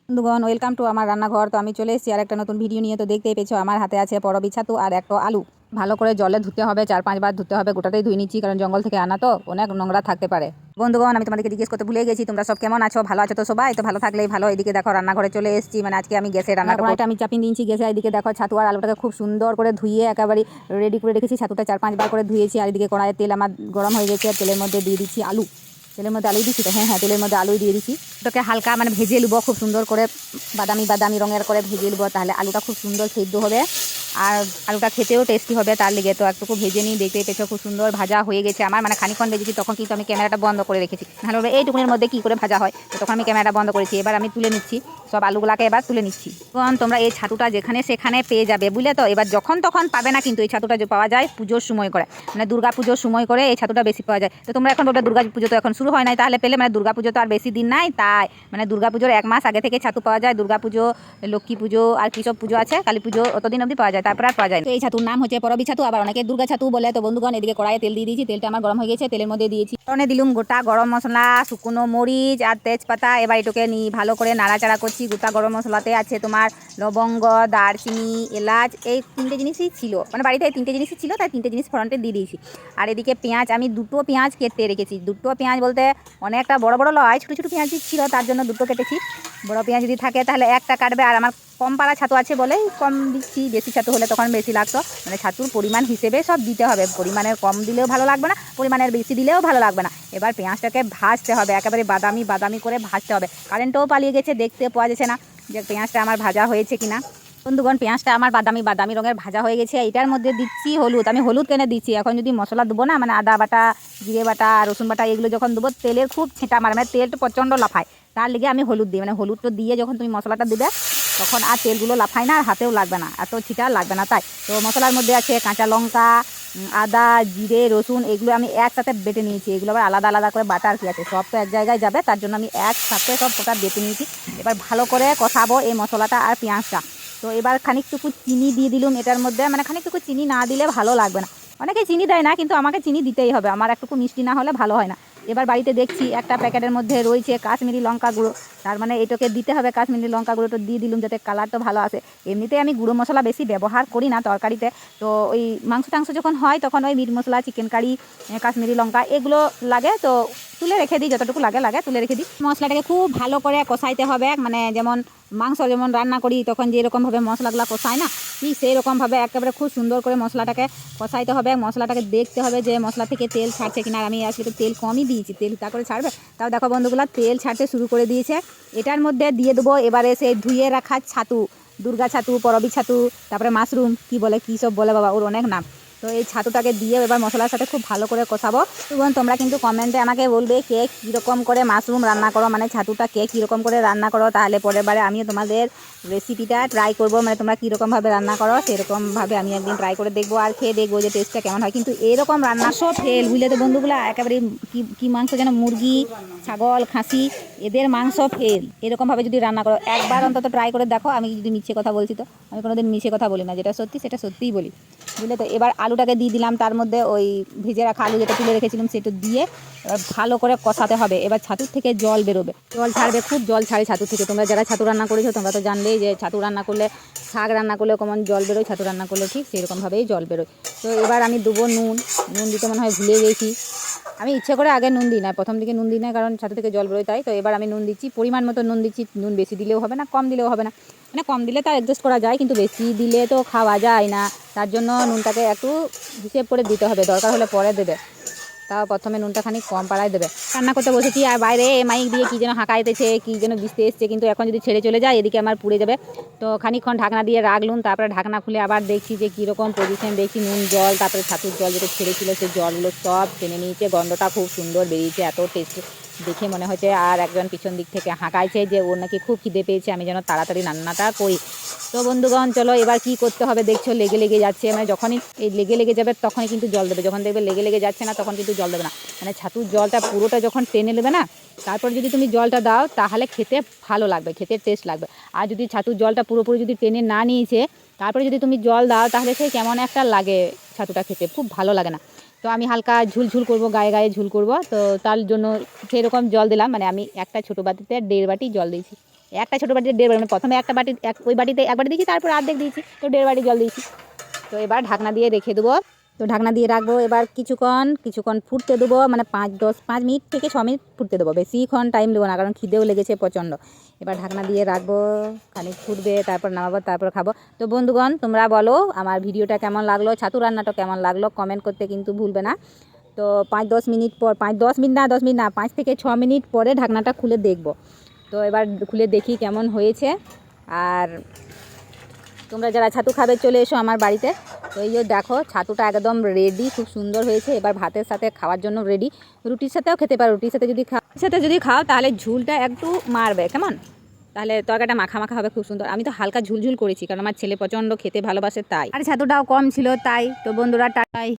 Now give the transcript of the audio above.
বন্ধুগণ, welcome to আমার রান্নাঘর। তো আমি চলে এসেছি আর একটা নতুন ভিডিও নিয়ে। তো দেখতেই পেয়েছো আমার হাতে আছে পরবী ছাতু আর একটা আলু। ভালো করে জলে ধুতে হবে, 4-5 বার ধুতে হবে। গোটাটাই ধুয়ে নিচ্ছি কারণ জঙ্গল থেকে আনা তো অনেক নোংরা থাকতে পারে। বন্ধুগণ, আমি তোমাদেরকে জিজ্ঞেস করতে ভুলে গেছি, তোমরা সব কেমন আছো? ভালো আছো তো সবাই? তো ভালো থাকলেই ভালো। এদিকে দেখো রান্নাঘরে চলে এসেছি, মানে আজকে আমি গ্যাসে রান্নাটা আমি চাপিয়ে দিয়েছি গ্যাসে। এদিকে দেখো ছাতু আর আলুটাকে খুব সুন্দর করে ধুয়ে একেবারে রেডি করে রেখেছি। ছাতুটা 4-5 বার করে ধুয়েছি। আর এদিকে কড়াইয়ে তেল আমার গরম হয়ে গেছে, তেলের মধ্যে দিয়ে দিচ্ছি আলু। তেলের মধ্যে আলু দিচ্ছি তো, হ্যাঁ তেলের মধ্যে আলুই দিয়ে দিচ্ছি। ওটাকে হালকা মানে ভেজে নেবো খুব সুন্দর করে, বাদামি রঙের করে ভেজে নেবো, তাহলে আলুটা খুব সুন্দর সিদ্ধ হবে আর আলুটা খেতেও টেস্টি হবে। তার লেগে তো একটুকু ভেজে নিই। দেখতেই পেয়েছো খুব সুন্দর ভাজা হয়ে গেছে আমার, মানে খানিকক্ষণ ভেজেছি। তখন কিন্তু আমি ক্যামেরাটা বন্ধ করে রেখেছি, নাহলে এইটুকুনের মধ্যে কী করে ভাজা হয়। তো তখন আমি ক্যামেরাটা বন্ধ করেছি। এবার আমি তুলে নিচ্ছি সব আলুগুলাকে, এবার তুলে নিচ্ছি। তখন তোমরা এই ছাতুটা যেখানে সেখানে পেয়ে যাবে, বুঝলে তো। এবার যখন তখন পাবে না, কিন্তু এই ছাতুটা যে পাওয়া যায় পুজোর সময় করে, মানে দুর্গা পুজোর সময় করে এই ছাতুটা বেশি পাওয়া যায়। তো তোমরা এখন বলবে দুর্গা পুজো তো এখন শুরু হয় নাই, তাহলে পেলে মানে দুর্গা পুজো তো আর বেশি দিন নাই, তাই মানে দুর্গা পুজোর 1 মাস আগে থেকে ছাতু পাওয়া যায়। দুর্গা পুজো, লক্ষ্মী পুজো আর কী সব পুজো আছে, কালী পুজো, অতদিন অবধি পাওয়া যায়, তারপর আর পাওয়া যায়। তো এই ছাতুর নাম হচ্ছে পরবী ছাতু, আবার অনেকে দুর্গা ছাতু বলে। তো বন্ধুগণ, এদিকে কড়াইয়ে তেল দিয়ে দিয়েছি। তেলটা আমার গরম হয়ে গেছে, তেলের মধ্যে দিয়েছি ফোড়নে দিলুম গোটা গরম মশলা, শুকনো মরিচ আর তেজপাতা। এবার এটাকে ভালো করে নাড়াচাড়া করছি। গোটা গরম মশলাতে আছে তোমার লবঙ্গ, দারচিনি, এলাচ, এই 3টে জিনিসই ছিল, মানে বাড়িতে এই 3টে জিনিসই ছিল, তাই 3টে জিনিস ফোড়নতে দিয়ে দিয়েছি। আর এদিকে পেঁয়াজ, আমি 2টো পেঁয়াজ কেটে রেখেছি। 2টো পেঁয়াজ বলতে অনেকটা বড় বড় লয়, ছোটো ছোটো পেঁয়াজ ছিল, তার জন্য 2টো কেটেছি। বড় পেঁয়াজ যদি থাকে তাহলে একটা কাটবে। আর আমার কম পাড়া ছাতু আছে বলেই কম দিচ্ছি, বেশি ছাতু হলে তখন বেশি লাগতো। মানে ছাতুর পরিমাণ হিসেবে সব দিতে হবে, পরিমাণের কম দিলেও ভালো লাগবে না, পরিমাণের বেশি দিলেও ভালো লাগবে না। এবার পেঁয়াজটাকে ভাজতে হবে, একেবারে বাদামি করে ভাজতে হবে। কারেন্টও পালিয়ে গেছে, দেখতে পাওয়া যাচ্ছে না যে পেঁয়াজটা আমার ভাজা হয়েছে কিনা। বন্ধুগণ, পেঁয়াজটা আমার বাদামি রঙের ভাজা হয়ে গেছে। এটার মধ্যে দিচ্ছি হলুদ। আমি হলুদ কেনে দিচ্ছি, এখন যদি মশলা দেবো না, মানে আদা বাটা, জিরে বাটা, রসুন বাটা, এগুলো যখন দেবো তেলের খুব ছেঁটা মারে, মানে তেলটা প্রচণ্ড লাফায়, তার লেগে আমি হলুদ দিই। মানে হলুদটা দিয়ে যখন তুমি মশলাটা দেবে তখন আর তেলগুলো লাফায় না, আর হাতেও লাগবে না, এত ছিটা লাগবে না। তাই তো মশলার মধ্যে আছে কাঁচা লঙ্কা, আদা, জিরে, রসুন, এগুলো আমি একসাথে বেটে নিয়েছি। এগুলো আবার আলাদা আলাদা করে বাটার কি আছে, সব তো এক জায়গায় যাবে, তার জন্য আমি একসাথে সব গোটা বেটে নিয়েছি। এবার ভালো করে কষাবো এই মশলাটা আর পেঁয়াজটা। তো এবার খানিকটুকু চিনি দিয়ে দিলুম এটার মধ্যে, মানে খানিকটুকু চিনি না দিলে ভালো লাগবে না। অনেকে চিনি দেয় না, কিন্তু আমাকে চিনি দিতেই হবে, আমার একটুকু মিষ্টি না হলে ভালো হয় না। এবার বাড়িতে দেখছি একটা প্যাকেটের মধ্যে রয়েছে কাশ্মীরি লঙ্কা গুঁড়ো, তার মানে এটাকে দিতে হবে। কাশ্মীরি লঙ্কা গুঁড়োটা দিয়ে দিলুম যাতে কালারটা ভালো আসে। এমনিতে আমি গুঁড়ো মশলা বেশি ব্যবহার করি না তরকারিতে। তো ওই মাংস টাংস যখন হয় তখন ওই মিট মশলা, চিকেন কারি, কাশ্মীরি লঙ্কা এগুলো লাগে, তো তুলে রেখে দিই, যতটুকু লাগে তুলে রেখে দিই। মশলাটাকে খুব ভালো করে কষাইতে হবে, মানে যেমন মাংস যেমন রান্না করি তখন যেরকমভাবে মশলাগুলো কষায় না, ঠিক সেই রকমভাবে একেবারে খুব সুন্দর করে মশলাটাকে কষাইতে হবে। মশলাটাকে দেখতে হবে যে মশলা থেকে তেল ছাড়ছে কিনা। আর আমি আজকে তো তেল কমই দিয়েছি, তেল তা করে ছাড়বে। তাও দেখো বন্ধুগুলো তেল ছাড়তে শুরু করে দিয়েছে। এটার মধ্যে দিয়ে দেবো এবারে সেই ধুয়ে রাখা ছাতু, দুর্গা ছাতু, পরবী ছাতু, তারপরে মাশরুম, কী বলে, কী সব বলে বাবা, ওর অনেক নাম। তো এই ছাতুটাকে দিয়ে এবার মশলার সাথে খুব ভালো করে কষাবো। এবং তোমরা কিন্তু কমেন্টে আমাকে বলবে কে কীরকম করে মাশরুম রান্না করো, মানে ছাতুটা কে কীরকম করে রান্না করো, তাহলে পরের বারে আমিও তোমাদের রেসিপিটা ট্রাই করবো। মানে তোমরা কীরকমভাবে রান্না করো সেরকমভাবে আমি একদিন ট্রাই করে দেখবো আর খেয়ে দেখবো যে টেস্টটা কেমন হয়। কিন্তু এরকম রান্না সব ফেল, বুঝলে তো বন্ধুগুলো। একেবারে কি মাংস যেন মুরগি, ছাগল, খাসি, এদের মাংস ফেল। এরকমভাবে যদি রান্না করো একবার অন্তত ট্রাই করে দেখো। আমি যদি মিছে কথা বলছি তো, আমি কোনোদিন মিছে কথা বলি না, যেটা সত্যি সেটা সত্যিই বলি, বুঝলে তো। এবার আলুটাকে দিয়ে দিলাম, তার মধ্যে ওই ভেজে রাখা আলু যেটা তুলে রেখেছিলাম সেটা দিয়ে এবার ভালো করে কষাতে হবে। এবার ছাতুর থেকে জল বেরোবে, জল ছাড়বে, খুব জল ছাড়ে ছাতু থেকে। তোমরা যারা ছাতু রান্না করেছো তোমরা তো জানলেই যে ছাতু রান্না করলে, শাক রান্না করলে কেমন জল বেরোয়, ছাতু রান্না করলে ঠিক সেরকমভাবেই জল বেরোয়। তো এবার আমি দেবো নুন। নুন দিতে মনে হয় ভুলে গেছি, আমি ইচ্ছে করে আগে নুন দিই না, প্রথম দিকে নুন দিই না, কারণ ছাতু থেকে জল বেরোয় তাই। তো এবার আমি নুন দিচ্ছি, পরিমাণ মতো নুন দিচ্ছি। নুন বেশি দিলেও হবে না, কম দিলেও হবে না, মানে কম দিলে তার অ্যাডজাস্ট করা যায়, কিন্তু বেশি দিলে তো খাওয়া যায় না। তার জন্য নুনটাকে একটু হিসেব করে দিতে হবে, দরকার হলে পরে দেবে, তাও প্রথমে নুনটা খানিক কম পাড়ায় দেবে। রান্না করতে বসেছি আর বাইরে মাইক দিয়ে কী যেন হাঁকাইতেছে, কী যেন দিতে এসছে, কিন্তু এখন যদি ছেড়ে চলে যায় এদিকে আমার পুড়ে যাবে। তো খানিকক্ষণ ঢাকনা দিয়ে রাখলুম, তারপরে ঢাকনা খুলে আবার দেখছি যে কীরকম পজিশন, দেখছি নুন, জল, তারপরে ছাতুর জল যেটা ছেড়েছিল সেই জলগুলো সব টেনে নিয়েছে। গন্ধটা খুব সুন্দর বেরিয়েছে, এত টেস্ট দেখে মনে হচ্ছে। আর একজন পিছন দিক থেকে হাঁকাইছে যে ওর নাকি খুব খিদে পেয়েছে, আমি যেন তাড়াতাড়ি রান্নাটা করি। তো বন্ধুগণ চলো এবার কি করতে হবে দেখছো, লেগে যাচ্ছে, মানে যখনই এই লেগে যাবে তখনই কিন্তু জল দেবে। যখন দেখবে লেগে যাচ্ছে না তখন কিন্তু জল দেবে না, মানে ছাতুর জলটা পুরোটা যখন টেনে নেবে না, তারপর যদি তুমি জলটা দাও তাহলে খেতে ভালো লাগবে, খেতে টেস্ট লাগবে। আর যদি ছাতুর জলটা পুরোপুরি যদি টেনে না নিয়েছে তারপরে যদি তুমি জল দাও তাহলে সেই কেমন একটা লাগে, ছাতুটা খেতে খুব ভালো লাগে না। তো আমি হালকা ঝুল করব, গায়ে ঝুল করব, তো তার জন্য সেরকম জল দিলাম। মানে আমি একটা ছোটো বাটিতে 1.5 বাটি জল দিয়েছি। একটা ছোটো বাটিতে 1.5 বাটি, মানে প্রথমে একটা বাটি ওই বাটিতে এক বাটি দিয়েছি, তারপর অর্ধেক দিয়েছি, তো 1.5 বাটি জল দিয়েছি। তো এবার ঢাকনা দিয়ে রেখে দেবো। তো ঢাকনা দিয়ে রাখবো এবার কিছুক্ষণ ফুটতে দেবো, মানে 5 মিনিট থেকে 6 মিনিট ফুটতে দেবো, বেশিক্ষণ টাইম দেবো না, কারণ খিদেও লেগেছে প্রচণ্ড। এবার ঢাকনা দিয়ে রাখবো, খানিক ফুটবে, তারপর নামাবো, তারপর খাবো। তো বন্ধুগণ, তোমরা বলো আমার ভিডিওটা কেমন লাগলো, ছাতু রান্নাটা কেমন লাগলো, কমেন্ট করতে কিন্তু ভুলবে না। তো 5-10 মিনিট পর, 10 মিনিট না 5 থেকে 6 মিনিট পরে ঢাকনাটা খুলে দেখবো। তো এবার খুলে দেখি কেমন হয়েছে। আর তোমরা যারা ছাতু খাবে চলে এসো আমার বাড়িতে। তো এই যে দেখো ছাতুটা একদম রেডি, খুব সুন্দর হয়েছে। এবার ভাতের সাথে খাওয়ার জন্য রেডি, রুটির সাথেও খেতে পারো। রুটির সাথে যদি খাও তাহলে ঝুলটা একটু মারবে, কেমন, তাহলে তরকারিটা মাখা মাখা হবে, খুব সুন্দর। আমি তো হালকা ঝুলঝুল করেছি, কারণ আমার ছেলে প্রচণ্ড খেতে ভালোবাসে তাই, আর ছাতুটাও কম ছিল তাই। তো বন্ধুরা, টাটাই।